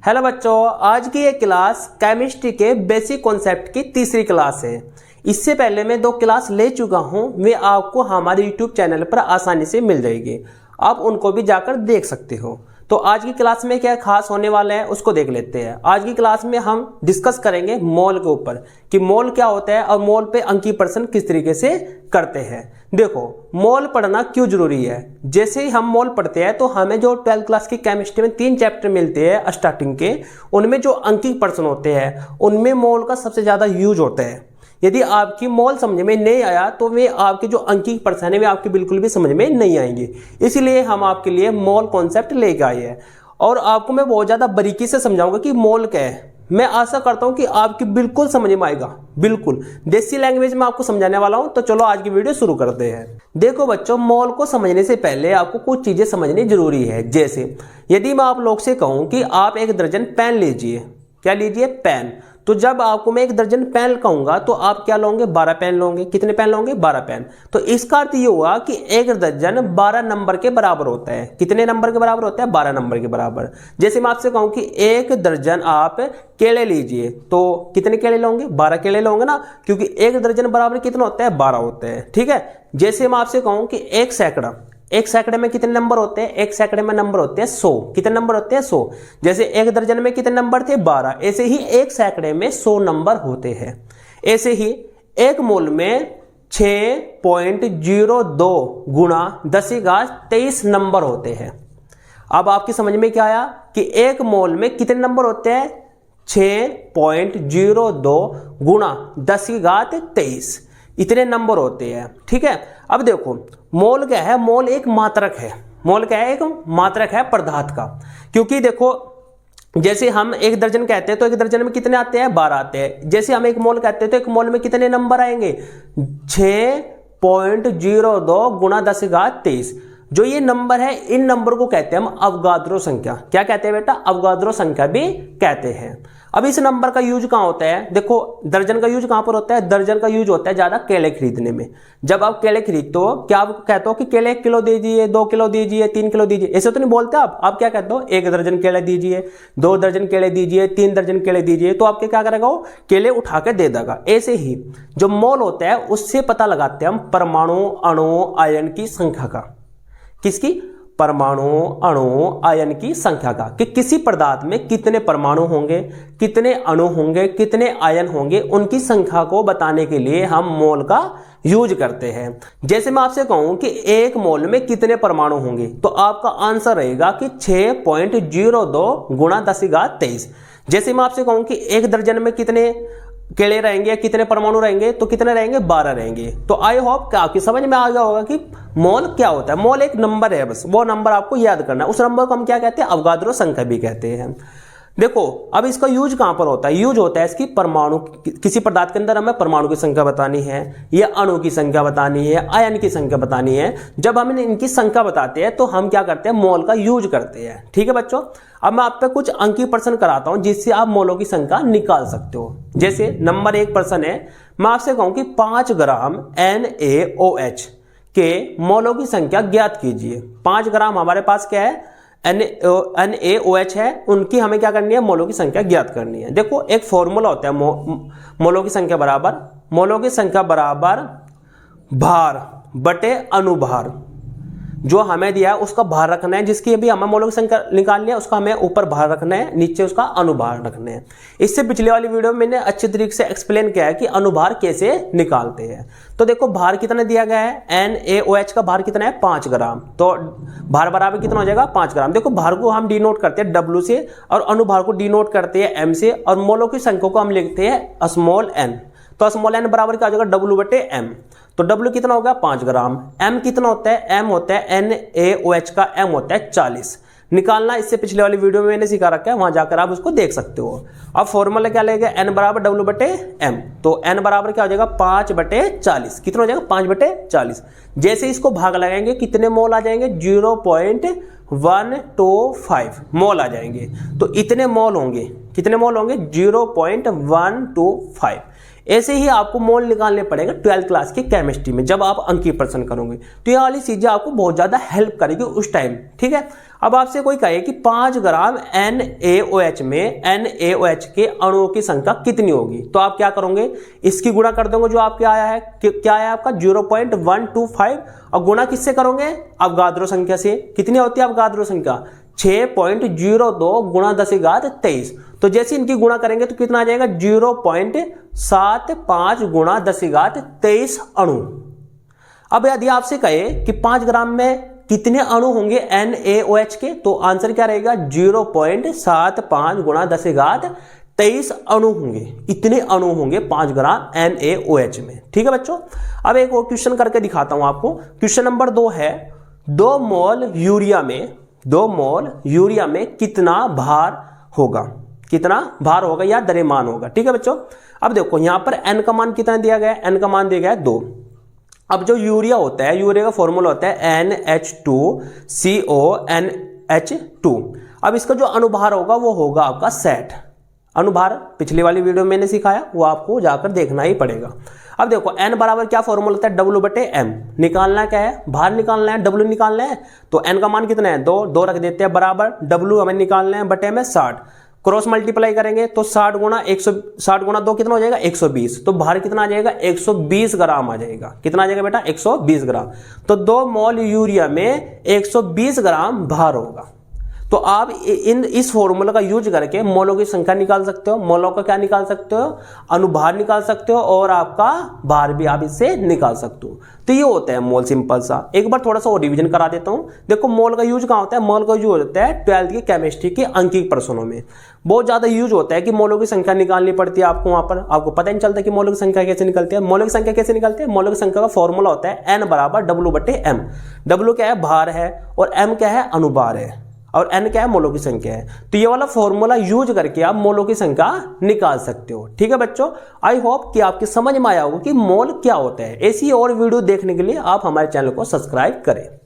Hello बच्चों, आज की ये क्लास केमिस्ट्री के बेसिक कॉन्सेप्ट की तीसरी क्लास है। इससे पहले मैं 2 क्लास ले चुका हूं, वे आपको हमारे यूट्यूब चैनल पर आसानी से मिल जाएगी। आप उनको भी जाकर देख सकते हो। तो आज की क्लास में क्या खास होने वाला है उसको देख लेते हैं। आज की क्लास में हम डिस्कस करेंगे मोल के ऊपर कि मोल क्या होता है और मोल पे अंकीय प्रश्न किस तरीके से करते हैं। देखो, मोल पढ़ना क्यों जरूरी है। जैसे ही हम मोल पढ़ते हैं तो हमें जो 12th क्लास की केमिस्ट्री में 3 चैप्टर मिलते हैं स्टार्टिंग के, उनमें जो अंकीय प्रश्न होते हैं उनमें मोल का सबसे ज्यादा यूज होता है। यदि आपकी मोल समझ में नहीं आया तो वे आपके जो अंकीय प्रश्न है वे आपके बिल्कुल भी समझ में नहीं आएंगे। इसलिए हम आपके लिए मोल कॉन्सेप्ट लेके आए हैं और आपको मैं बहुत ज्यादा बारीकी से समझाऊंगा कि मोल क्या है। मैं आशा करता हूं कि आपकी बिल्कुल समझ में आएगा, बिल्कुल देसी लैंग्वेज में आपको समझाने वाला हूं। तो चलो आज की वीडियो शुरू करते हैं। देखो बच्चों, मोल को समझने से पहले आपको कुछ चीजें समझनी जरूरी है। जैसे यदि मैं आप लोग से कहूं कि आप 1 दर्जन पेन लीजिए, क्या लीजिए? पेन। तो जब आपको मैं 1 दर्जन पेन कहूंगा तो आप क्या लोगे? 12 पेन लोगे। कितने पेन लोगे? 12 पेन। तो इसका अर्थ ये हुआ कि 1 दर्जन 12 नंबर के बराबर होता है। कितने नंबर के बराबर होता है? 12 नंबर के बराबर। जैसे मैं आपसे कहूं कि 1 दर्जन आप केले लीजिए, तो कितने केले लोगे? 12 केले लोगे ना, क्योंकि 1 दर्जन बराबर कितना होता है? 12 होते हैं। ठीक है। जैसे मैं आपसे कहूं कि 1 सैकड़े में कितने नंबर होते हैं? 1 सैकड़े में नंबर होते हैं 100। कितने नंबर होते हैं? 100। जैसे 1 दर्जन में कितने नंबर थे? 12। ऐसे ही 1 सैकड़े में 100 नंबर होते हैं। ऐसे ही 1 मोल में 6.02 गुणा 10⁻23 नंबर होते हैं। अब आपकी समझ में क्या आया कि 1 मोल में कितने नंबर होते हैं? 6.02 गुणा 10⁻23 इतने नंबर होते हैं। ठीक है। अब देखो, मोल क्या है? मोल एक मात्रक है। मोल क्या है? एक मात्रक है पदार्थ का। क्योंकि देखो, जैसे हम 1 दर्जन कहते हैं तो 1 दर्जन में कितने आते हैं? 12 आते हैं। जैसे हम 1 मोल कहते हैं तो 1 मोल में कितने नंबर आएंगे? 6.02 गुणा 10⁻23। जो ये नंबर है, इन नंबर को कहते हैं हम अवगाद्रो संख्या। क्या कहते हैं बेटा? अवगाद्रो संख्या भी कहते हैं। अब इस नंबर का यूज कहां होता है? देखो, दर्जन का यूज कहां पर होता है? दर्जन का यूज होता है ज्यादा केले खरीदने में। जब आप केले खरीदते हो, क्या आप कहते हो कि केले 1 किलो दीजिए, 2 किलो दीजिए, 3 किलो दीजिए? ऐसे तो नहीं बोलते आप क्या कहते हो? 1 दर्जन केले दीजिए, 2 दर्जन केले दीजिए, 3 दर्जन केले दीजिए। तो आपके क्या करेगा? वो केले उठा के दे देगा। ऐसे ही जो मोल होता है उससे पता लगाते हैं हम परमाणु, अणु, आयन की संख्या का। किसकी? परमाणु, अणु, आयन की संख्या का। कि किसी पदार्थ में कितने परमाणु होंगे, कितने अणु होंगे, कितने आयन होंगे, उनकी संख्या को बताने के लिए हम मोल का यूज करते हैं। जैसे मैं आपसे कहूं कि 1 मोल में कितने परमाणु होंगे, तो आपका आंसर रहेगा कि 6.02 गुणा 10⁻23। जैसे मैं आपसे कहूं कि 1 दर्जन में कितने केले रहेंगे, कितने परमाणु रहेंगे, तो कितने रहेंगे? 12 रहेंगे। तो आई होप कि आपकी समझ में आ गया होगा कि मोल क्या होता है। मोल एक नंबर है, बस वो नंबर आपको याद करना है। उस नंबर को हम क्या कहते हैं? अवगाद्रो संख्या भी कहते हैं। देखो, अब इसका यूज कहां पर होता है? यूज होता है इसकी परमाणु, किसी पदार्थ के अंदर हमें परमाणु की संख्या बतानी है या अणु की संख्या बतानी है, आयन की संख्या बतानी है। जब हम इनकी संख्या बताते हैं तो हम क्या करते हैं? मोल का यूज करते हैं। ठीक है बच्चों। अब मैं आप पे कुछ अंकीय प्रश्न कराता हूं जिससे आप मोलों की संख्या निकाल सकते हो। जैसे नंबर 1 प्रश्न है, मैं आपसे कहूं कि 5 ग्राम NaOH के मोलों की संख्या ज्ञात कीजिए। 5 ग्राम हमारे पास क्या है? NaOH है, उनकी हमें क्या करनी है? मोलों की संख्या ज्ञात करनी है। देखो, एक फॉर्मूला होता है मोलों की संख्या बराबर भार बटे अनुभार। जो हमें दिया है उसका भार रखना है, जिसकी अभी हमें मोलों की संख्या निकालनी है उसका हमें ऊपर भार रखना है, नीचे उसका अनुभार रखना है। इससे पिछले वाली वीडियो में मैंने अच्छे तरीके से एक्सप्लेन किया है कि अनुभार कैसे निकालते हैं। तो देखो, भार कितना दिया गया है? NaOH का भार कितना है? 5 ग्राम। तो भार बराबर कितना हो जाएगा? 5 ग्राम। देखो, भार को हम डिनोट करते हैं W से और अनुभार को डिनोट करते हैं M से, और मोलों की संख्या को हम लिखते हैं स्मॉल n। तो स्मॉल n बराबर क्या हो जाएगा? W बटे M। तो W कितना होगा? 5 ग्राम। M कितना होता है? M होता है NaOH का M होता है 40। निकालना इससे पिछले वाली वीडियो में मैंने सिखा रखा है, वहां जाकर आप उसको देख सकते हो। अब फॉर्मूला क्या लगेगा? N बराबर W बटे M। तो N बराबर क्या हो जाएगा? 5 बटे 40। कितना हो जाएगा? 5 बटे 40। जैसे इसको भाग लगाएंगे कितने मोल आ जाएंगे? 0.125 मोल आ जाएंगे। तो इतने मोल होंगे। कितने मोल होंगे? 0.125। ऐसे ही आपको मोल निकालने पड़ेगा 12th क्लास की केमिस्ट्री में जब आप अंकीय प्रश्न करोगे। तो ये वाली चीजें आपको बहुत ज्यादा हेल्प करेगी उस टाइम। ठीक है। अब आपसे कोई कहे कि 5 ग्राम NaOH में NaOH के अणुओं की संख्या कितनी होगी, तो आप क्या करोगे, इसकी गुणा कर दोगे, जो आपके आया है क्या है आपका 0.125, और गुणा किससे करोगे, अवगाद्रो संख्या से। कितनी होती है अवगाद्रो संख्या, 6.02 गुणा 10⁻23। तो जैसे इनकी गुणा करेंगे तो कितना आ जाएगा 0.75 गुणा 10⁻23 अणु। अब यदि आपसे कहे कि 5 ग्राम में कितने अणु होंगे NaOH के, तो आंसर क्या रहेगा 0.75 गुणा 10⁻23 अणु होंगे। इतने अणु होंगे 5 ग्राम NaOH में। ठीक है बच्चों, अब एक और क्वेश्चन करके दिखाता हूं आपको। क्वेश्चन नंबर 2 है 2 मोल यूरिया में कितना भार होगा, कितना भार होगा या द्रव्यमान होगा। ठीक है बच्चों, अब देखो यहां पर n का मान कितना दिया गया है, n का मान दिया गया है 2। अब जो यूरिया होता है, यूरिया का फॉर्मूला होता है NH2CONH2। अब इसका जो अनुभार होगा वो होगा आपका 60। अनुभार पिछली वाली वीडियो में मैंने सिखाया, वो आपको जाकर देखना ही पड़ेगा। अब देखो n बराबर क्या फॉर्मूला होता है, W/m। निकालना क्या है, भार निकालना है, W निकालना है। तो n का मान कितना है 2 रख देते हैं बराबर, W हमें निकालना है, बटे में 60। क्रॉस मल्टीप्लाई करेंगे तो 60 गुणा 2 कितना हो जाएगा 120। तो भार कितना आ जाएगा 120 ग्राम आ जाएगा। कितना आ जाएगा बेटा 120 ग्राम। तो 2 मोल यूरिया में 120 ग्राम भार होगा। तो आप इस फॉर्मूला का यूज करके मोलों की संख्या निकाल सकते हो, मोलों का क्या निकाल सकते हो, अनुभार निकाल सकते हो, और आपका भार भी आप इससे निकाल सकते हो। तो ये होता है मोल, सिंपल सा। एक बार थोड़ा सा और रिवीजन करा देता हूं। देखो मोल का यूज कहां होता है, मोल का यूज होता है 12th की केमिस्ट्री के अंकीय प्रश्नों में। बहुत ज्यादा यूज होता है कि मोलों की संख्या निकालनी पड़ती है आपको। वहां पर आपको पता नहीं चलता कि मोलों की संख्या कैसे निकलती है। मोलों की संख्या कैसे निकलती है, मोलों की संख्या का फॉर्मूला होता है n बराबर W/m। W क्या है, भार है, और m क्या है, अनुभार है, और n क्या है, मोलों की संख्या है। तो ये वाला फॉर्मूला यूज करके आप मोलों की संख्या निकाल सकते हो। ठीक है बच्चों, आई होप कि आपकी समझ में आया होगा कि मोल क्या होता है। ऐसी और वीडियो देखने के लिए आप हमारे चैनल को सब्सक्राइब करें।